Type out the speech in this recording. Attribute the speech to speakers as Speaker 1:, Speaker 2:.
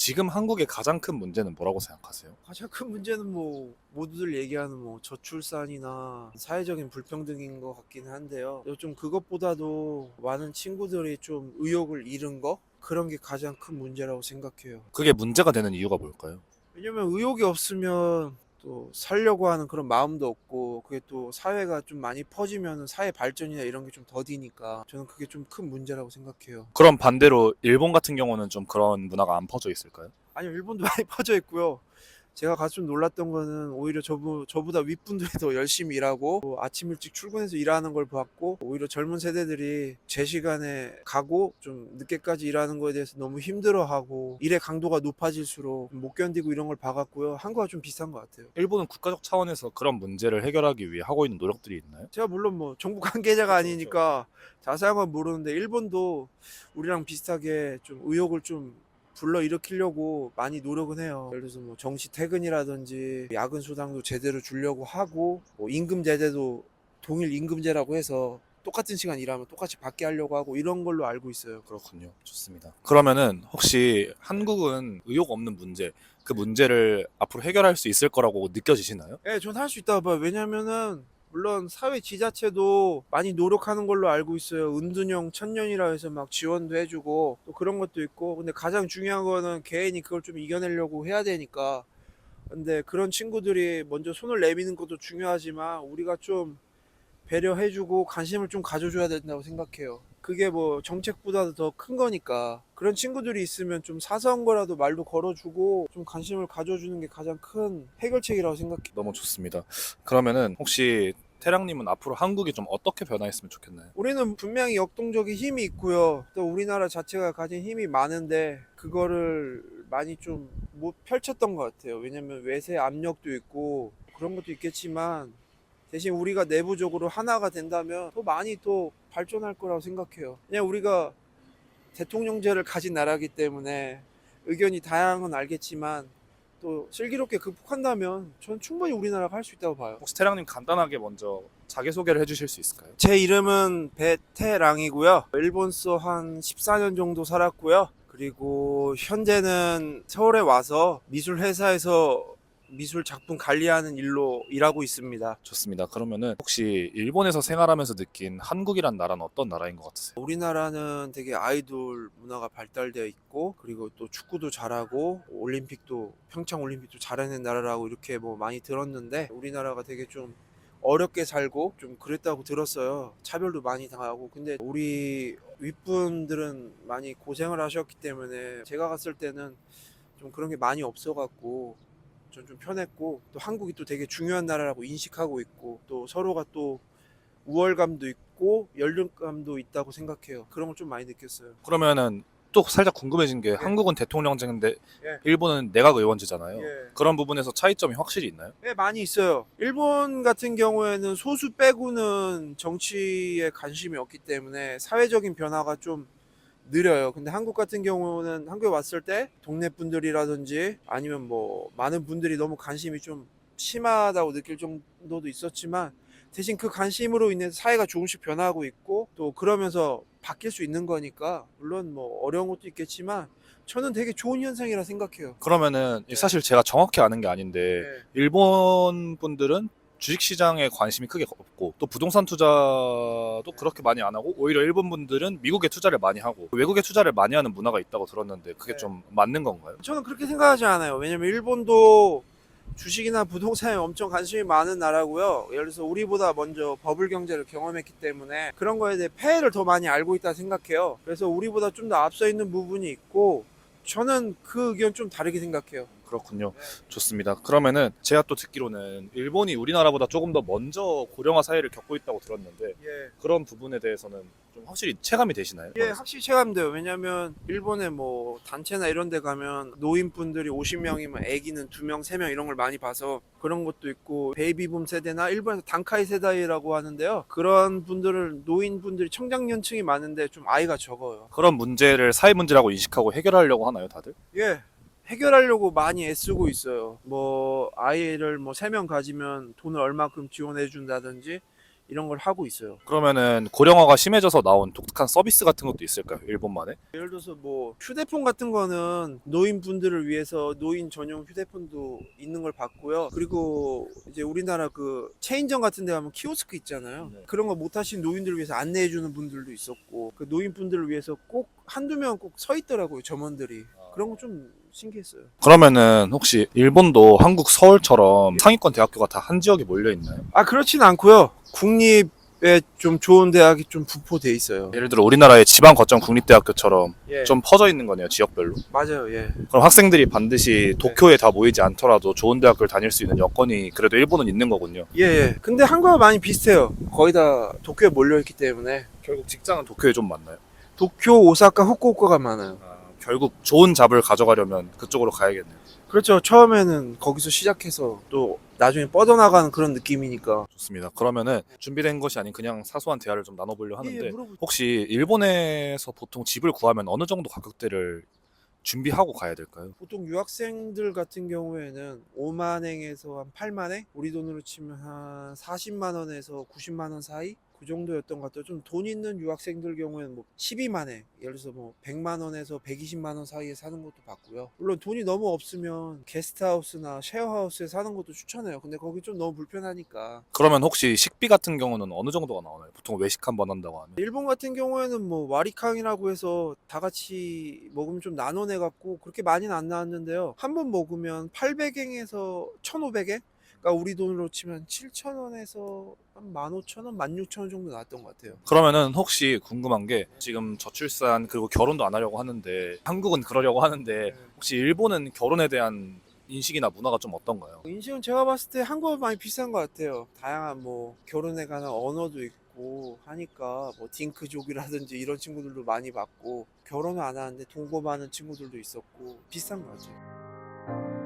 Speaker 1: 지금 한국의 가장 큰 문제는 뭐라고 생각하세요?
Speaker 2: 가장 큰 문제는 뭐 모두들 얘기하는 뭐 저출산이나 사회적인 불평등인 것 같긴 한데요. 좀 그것보다도 많은 친구들이 좀 의욕을 잃은 거? 그런 게 가장 큰 문제라고 생각해요.
Speaker 1: 그게 문제가 되는 이유가 뭘까요?
Speaker 2: 왜냐면 의욕이 없으면 또 살려고 하는 그런 마음도 없고, 그게 또 사회가 좀 많이 퍼지면 사회 발전이나 이런 게 좀 더디니까 저는 그게 좀 큰 문제라고 생각해요.
Speaker 1: 그럼 반대로 일본 같은 경우는 좀 그런 문화가 안 퍼져 있을까요?
Speaker 2: 아니요, 일본도 많이 퍼져 있고요. 제가 가서 좀 놀랐던 거는 오히려 저보다 윗분들이 더 열심히 일하고 또 아침 일찍 출근해서 일하는 걸 봤고, 오히려 젊은 세대들이 제 시간에 가고 좀 늦게까지 일하는 거에 대해서 너무 힘들어하고 일의 강도가 높아질수록 못 견디고 이런 걸 봐갖고요. 한국과 좀 비슷한 것 같아요.
Speaker 1: 일본은 국가적 차원에서 그런 문제를 해결하기 위해 하고 있는 노력들이 있나요?
Speaker 2: 제가 물론 뭐 정부 관계자가
Speaker 1: 그렇죠,
Speaker 2: 아니니까 자세한 건 모르는데, 일본도 우리랑 비슷하게 좀 의욕을 좀 불러일으키려고 많이 노력은 해요. 예를 들어서 뭐 정시 퇴근이라든지 야근 수당도 제대로 주려고 하고, 뭐 임금 제대도 동일 임금제라고 해서 똑같은 시간 일하면 똑같이 받게 하려고 하고, 이런 걸로 알고 있어요.
Speaker 1: 그렇군요. 좋습니다. 그러면은 혹시 한국은 의욕 없는 문제, 그 문제를 앞으로 해결할 수 있을 거라고 느껴지시나요?
Speaker 2: 예, 전 할 수 있다고 봐요. 왜냐면은 물론 사회 지자체도 많이 노력하는 걸로 알고 있어요. 은둔형 천년이라 해서 막 지원도 해주고 또 그런 것도 있고, 근데 가장 중요한 거는 개인이 그걸 좀 이겨내려고 해야 되니까. 근데 그런 친구들이 먼저 손을 내미는 것도 중요하지만 우리가 좀 배려해주고 관심을 좀 가져줘야 된다고 생각해요. 그게 뭐 정책보다도 더 큰 거니까. 그런 친구들이 있으면 좀 사소한 거라도 말도 걸어주고 좀 관심을 가져주는 게 가장 큰 해결책이라고 생각해요.
Speaker 1: 너무 좋습니다. 그러면은 혹시 태량님은 앞으로 한국이 좀 어떻게 변화했으면 좋겠나요?
Speaker 2: 우리는 분명히 역동적인 힘이 있고요. 또 우리나라 자체가 가진 힘이 많은데 그거를 많이 좀 못 펼쳤던 것 같아요. 왜냐면 외세 압력도 있고 그런 것도 있겠지만, 대신 우리가 내부적으로 하나가 된다면 더 많이 또 발전할 거라고 생각해요. 그냥 우리가 대통령제를 가진 나라이기 때문에 의견이 다양한 건 알겠지만 또 슬기롭게 극복한다면 전 충분히 우리나라가 할 수 있다고 봐요.
Speaker 1: 혹시 태량님 간단하게 먼저 자기소개를 해주실 수 있을까요?
Speaker 2: 제 이름은 베테랑이고요. 일본서 한 14년 정도 살았고요. 그리고 현재는 서울에 와서 미술 회사에서 미술 작품 관리하는 일로 일하고 있습니다.
Speaker 1: 좋습니다. 그러면은 혹시 일본에서 생활하면서 느낀 한국이란 나라는 어떤 나라인 것 같으세요?
Speaker 2: 우리나라는 되게 아이돌 문화가 발달되어 있고, 그리고 또 축구도 잘하고 올림픽도, 평창 올림픽도 잘하는 나라라고 이렇게 뭐 많이 들었는데, 우리나라가 되게 좀 어렵게 살고 좀 그랬다고 들었어요. 차별도 많이 당하고. 근데 우리 윗분들은 많이 고생을 하셨기 때문에 제가 갔을 때는 좀 그런 게 많이 없어갖고 전 좀 편했고, 또 한국이 또 되게 중요한 나라라고 인식하고 있고, 또 서로가 또 우월감도 있고 열등감도 있다고 생각해요. 그런 걸 좀 많이 느꼈어요.
Speaker 1: 그러면은 또 살짝 궁금해진 게
Speaker 2: 예.
Speaker 1: 한국은 대통령제인데
Speaker 2: 예.
Speaker 1: 일본은 내각 의원제잖아요.
Speaker 2: 예.
Speaker 1: 그런 부분에서 차이점이 확실히 있나요?
Speaker 2: 네, 많이 있어요. 일본 같은 경우에는 소수 빼고는 정치에 관심이 없기 때문에 사회적인 변화가 좀 느려요. 근데 한국 같은 경우는 한국에 왔을 때 동네 분들이라든지 아니면 뭐 많은 분들이 너무 관심이 좀 심하다고 느낄 정도도 있었지만, 대신 그 관심으로 인해서 사회가 조금씩 변화하고 있고 또 그러면서 바뀔 수 있는 거니까, 물론 뭐 어려운 것도 있겠지만 저는 되게 좋은 현상이라 생각해요.
Speaker 1: 그러면은
Speaker 2: 네.
Speaker 1: 사실 제가 정확히 아는 게 아닌데
Speaker 2: 네.
Speaker 1: 일본 분들은 주식시장에 관심이 크게 없고 또 부동산 투자도 그렇게 많이 안 하고 오히려 일본 분들은 미국에 투자를 많이 하고 외국에 투자를 많이 하는 문화가 있다고 들었는데 그게
Speaker 2: 네.
Speaker 1: 좀 맞는 건가요?
Speaker 2: 저는 그렇게 생각하지 않아요. 왜냐면 일본도 주식이나 부동산에 엄청 관심이 많은 나라고요. 예를 들어서 우리보다 먼저 버블 경제를 경험했기 때문에 그런 거에 대해 폐해를 더 많이 알고 있다 생각해요. 그래서 우리보다 좀 더 앞서 있는 부분이 있고, 저는 그 의견 좀 다르게 생각해요.
Speaker 1: 그렇군요. 좋습니다. 그러면은 제가 또 듣기로는 일본이 우리나라보다 조금 더 먼저 고령화 사회를 겪고 있다고 들었는데
Speaker 2: 예.
Speaker 1: 그런 부분에 대해서는 좀 확실히 체감이 되시나요?
Speaker 2: 예, 확실히 체감돼요. 왜냐면 일본에 뭐 단체나 이런 데 가면 노인분들이 50명이면 아기는 2명, 3명 이런 걸 많이 봐서 그런 것도 있고, 베이비붐 세대나 일본에서 단카이 세대라고 하는데요. 그런 분들은 노인분들이 청장년층이 많은데 좀 아이가 적어요.
Speaker 1: 그런 문제를 사회 문제라고 인식하고 해결하려고 하나요, 다들?
Speaker 2: 예. 해결하려고 많이 애쓰고 있어요. 뭐 아이를 뭐 3명 가지면 돈을 얼마큼 지원해 준다든지 이런 걸 하고 있어요.
Speaker 1: 그러면은 고령화가 심해져서 나온 독특한 서비스 같은 것도 있을까요? 일본만에?
Speaker 2: 예를 들어서 뭐 휴대폰 같은 거는 노인분들을 위해서 노인 전용 휴대폰도 있는 걸 봤고요. 그리고 이제 우리나라 그 체인점 같은 데 가면 키오스크 있잖아요.
Speaker 1: 네.
Speaker 2: 그런 거 못 하신 노인들을 위해서 안내해 주는 분들도 있었고, 그 노인분들을 위해서 꼭 한두 명 꼭 서 있더라고요, 점원들이. 그런 거 좀 신기했어요.
Speaker 1: 그러면은 혹시 일본도 한국 서울처럼 상위권 대학교가 다 한 지역에 몰려 있나요?
Speaker 2: 아, 그렇진 않고요. 국립에 좀 좋은 대학이 좀 분포돼 있어요.
Speaker 1: 예를 들어 우리나라의 지방 거점 국립대학교처럼
Speaker 2: 예.
Speaker 1: 좀 퍼져 있는 거네요, 지역별로.
Speaker 2: 맞아요. 예.
Speaker 1: 그럼 학생들이 반드시 도쿄에 다 모이지 않더라도 좋은 대학교를 다닐 수 있는 여건이 그래도 일본은 있는 거군요.
Speaker 2: 예, 예. 근데 한국과 많이 비슷해요. 거의 다 도쿄에 몰려 있기 때문에.
Speaker 1: 결국 직장은 도쿄에 좀 많나요?
Speaker 2: 도쿄, 오사카, 후쿠오카가 많아요.
Speaker 1: 결국 좋은 잡을 가져가려면 그쪽으로 가야겠네요.
Speaker 2: 그렇죠. 처음에는 거기서 시작해서 또 나중에 뻗어나가는 그런 느낌이니까.
Speaker 1: 좋습니다. 그러면은 준비된 것이 아닌 그냥 사소한 대화를 좀 나눠보려 하는데
Speaker 2: 물어보세요.
Speaker 1: 혹시 일본에서 보통 집을 구하면 어느 정도 가격대를 준비하고 가야 될까요?
Speaker 2: 보통 유학생들 같은 경우에는 5만엔에서 한 8만엔? 우리 돈으로 치면 한 40만 원에서 90만 원 사이? 그 정도였던 것 같아요. 좀 돈 있는 유학생들 경우에는 뭐 12만엔, 예를 들어서 뭐 100만 원에서 120만 원 사이에 사는 것도 봤고요. 물론 돈이 너무 없으면 게스트하우스나 쉐어하우스에 사는 것도 추천해요. 근데 거기 좀 너무 불편하니까.
Speaker 1: 그러면 혹시 식비 같은 경우는 어느 정도가 나오나요? 보통 외식 한번 한다고 하면.
Speaker 2: 일본 같은 경우에는 뭐 와리캉이라고 해서 다 같이 먹으면 좀 나눠내 갖고 그렇게 많이는 안 나왔는데요. 한 번 먹으면 800엔에서 1,500엔? 그러니까 우리 돈으로 치면 7,000원에서 한 15,000원, 16,000원 정도 나왔던 것 같아요.
Speaker 1: 그러면은 혹시 궁금한 게 지금 저출산 그리고 결혼도 안 하려고 하는데 한국은 그러려고 하는데 혹시 일본은 결혼에 대한 인식이나 문화가 좀 어떤가요?
Speaker 2: 인식은 제가 봤을 때 한국과 많이 비슷한 것 같아요. 다양한 뭐 결혼에 관한 언어도 있고 하니까 뭐 딩크족이라든지 이런 친구들도 많이 봤고, 결혼을 안 하는데 동거 많은 친구들도 있었고 비슷한 것 같아요.